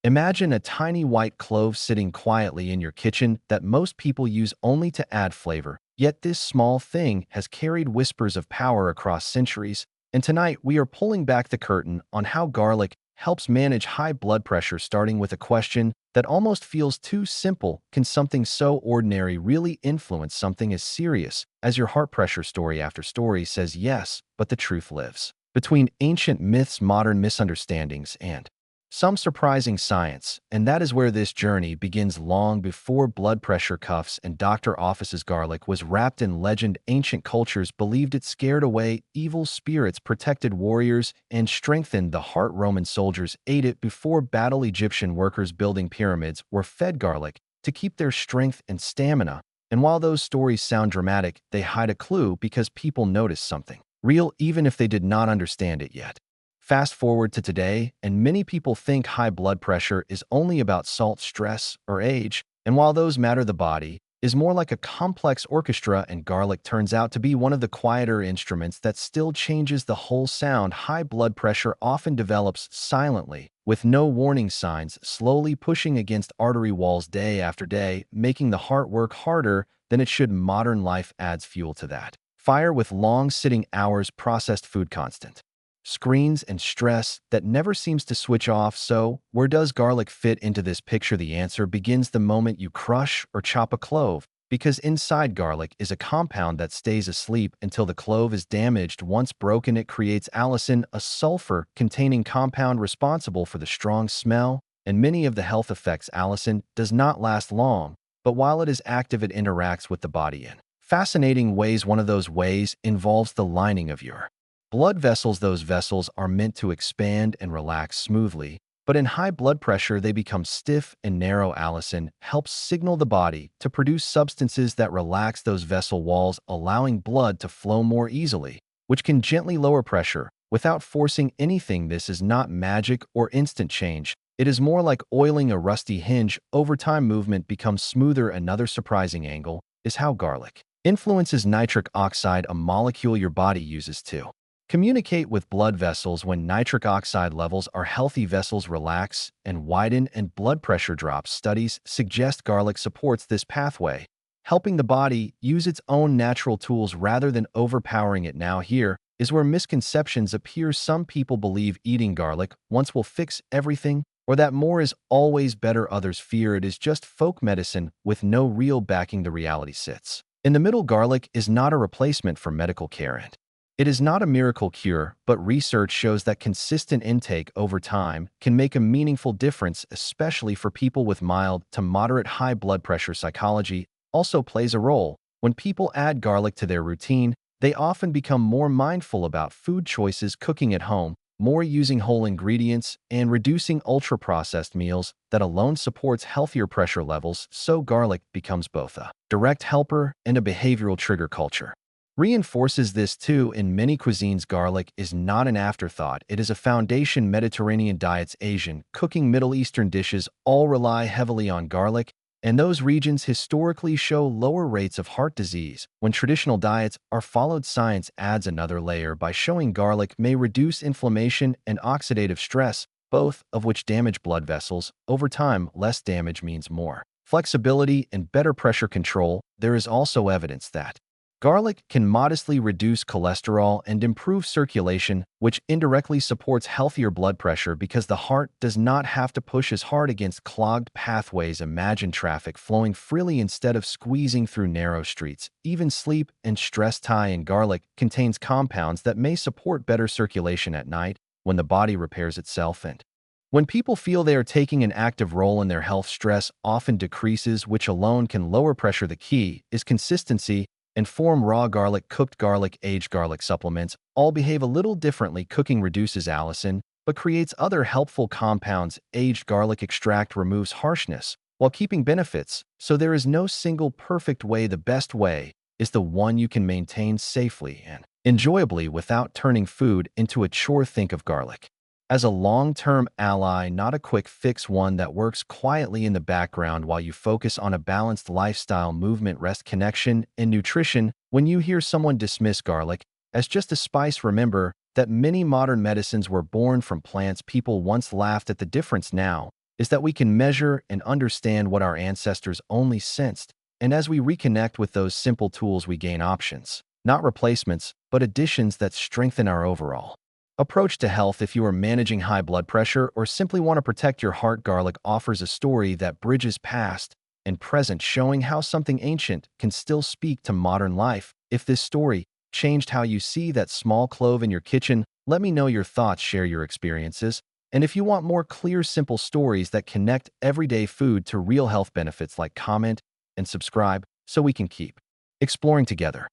Imagine a tiny white clove sitting quietly in your kitchen that most people use only to add flavor. Yet this small thing has carried whispers of power across centuries, and tonight we are pulling back the curtain on how garlic helps manage high blood pressure, starting with a question that almost feels too simple. Can something so ordinary really influence something as serious as your heart pressure? Story after story says yes, but the truth lives between ancient myths, modern misunderstandings, and some surprising science, and that is where this journey begins. Long before blood pressure cuffs and doctor offices, garlic was wrapped in legend. Ancient cultures believed it scared away evil spirits, protected warriors, and strengthened the heart. Roman soldiers ate it before battle. Egyptian workers building pyramids were fed garlic to keep their strength and stamina. And while those stories sound dramatic, they hide a clue because people notice something real even if they did not understand it yet. Fast forward to today, and many people think high blood pressure is only about salt, stress, or age, and while those matter, the body is more like a complex orchestra, and garlic turns out to be one of the quieter instruments that still changes the whole sound. High blood pressure often develops silently, with no warning signs, slowly pushing against artery walls day after day, making the heart work harder than it should. Modern life adds fuel to that fire with long sitting hours, processed food, constant screens, and stress that never seems to switch off. So, where does garlic fit into this picture? The answer begins the moment you crush or chop a clove, because inside garlic is a compound that stays asleep until the clove is damaged. Once broken, it creates allicin, a sulfur-containing compound responsible for the strong smell and many of the health effects. Allicin does not last long, but while it is active, it interacts with the body in fascinating ways. One of those ways involves the lining of your blood vessels. Those vessels are meant to expand and relax smoothly, but in high blood pressure they become stiff and narrow. Allicin helps signal the body to produce substances that relax those vessel walls, allowing blood to flow more easily, which can gently lower pressure without forcing anything. This is not magic or instant change. It is more like oiling a rusty hinge. Over time, movement becomes smoother. Another surprising angle is how garlic influences nitric oxide, a molecule your body uses to communicate with blood vessels. When nitric oxide levels are healthy, vessels relax and widen and blood pressure drops. Studies suggest garlic supports this pathway, helping the body use its own natural tools rather than overpowering it. Now here is where misconceptions appear. Some people believe eating garlic once will fix everything, or that more is always better. Others fear it is just folk medicine with no real backing. The reality sits in the middle. Garlic is not a replacement for medical care, and it is not a miracle cure, but research shows that consistent intake over time can make a meaningful difference, especially for people with mild to moderate high blood pressure. Psychology also plays a role. When people add garlic to their routine, they often become more mindful about food choices, cooking at home, more using whole ingredients, and reducing ultra-processed meals. That alone supports healthier pressure levels. So garlic becomes both a direct helper and a behavioral trigger. Culture reinforces this too. In many cuisines, garlic is not an afterthought. It is a foundation. Mediterranean diets, Asian cooking, Middle Eastern dishes all rely heavily on garlic, and those regions historically show lower rates of heart disease when traditional diets are followed. Science adds another layer by showing garlic may reduce inflammation and oxidative stress, both of which damage blood vessels. Over time, less damage means more flexibility and better pressure control. There is also evidence that garlic can modestly reduce cholesterol and improve circulation, which indirectly supports healthier blood pressure because the heart does not have to push as hard against clogged pathways. Imagine traffic flowing freely instead of squeezing through narrow streets. Even sleep and stress tie in. Garlic contains compounds that may support better circulation at night when the body repairs itself, and when people feel they are taking an active role in their health. Stress often decreases, which alone can lower pressure. The key is consistency and form. Raw garlic, cooked garlic, aged garlic. Supplements all behave a little differently. Cooking reduces allicin, but creates other helpful compounds. Aged garlic extract removes harshness while keeping benefits, so there is no single perfect way. The best way is the one you can maintain safely and enjoyably without turning food into a chore. Think of garlic as a long-term ally, not a quick fix, one that works quietly in the background while you focus on a balanced lifestyle. Movement, rest, connection, and nutrition. When you hear someone dismiss garlic as just a spice, remember that many modern medicines were born from plants. People once laughed at the difference. Now is that we can measure and understand what our ancestors only sensed, and as we reconnect with those simple tools, we gain options, not replacements, but additions that strengthen our overall approach to health. If you are managing high blood pressure or simply want to protect your heart, garlic offers a story that bridges past and present, showing how something ancient can still speak to modern life. If this story changed how you see that small clove in your kitchen, let me know your thoughts, share your experiences. And if you want more clear, simple stories that connect everyday food to real health benefits, like comment and subscribe so we can keep exploring together.